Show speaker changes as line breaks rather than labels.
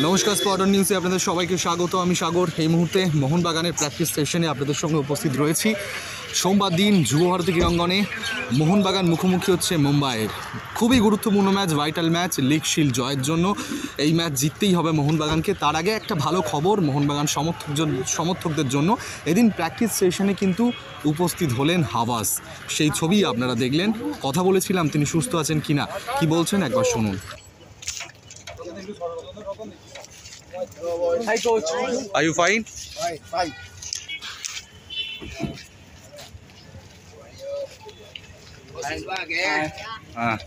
নমস্কার, স্পটন নিউজে আপনাদের সবাইকে স্বাগত। আমি সাগর। এই মুহূর্তে মোহনবাগানের প্র্যাকটিস সেশনে আপনাদের সঙ্গে উপস্থিত রয়েছি। সোমবার দিন যুবভারতী ক্রীড়াঙ্গনে মোহনবাগান মুখোমুখি হচ্ছে মুম্বাইয়ের। খুবই গুরুত্বপূর্ণ match, vital match, league shield জয়ের জন্য এই ম্যাচ জিততেই হবে মোহনবাগানকে। তার আগে একটা ভালো খবর মোহনবাগান সমর্থকদের জন্য, এদিন প্র্যাকটিস সেশনে কিন্তু উপস্থিত হলেন হাবাস। সেই ছবি আপনারা দেখলেন। কথা বলেছিলাম তিনি সুস্থ আছেন কিনা, কি বলছেন একবার শুনুন।
Hi coach.
Are you fine?
Fine.
Ah.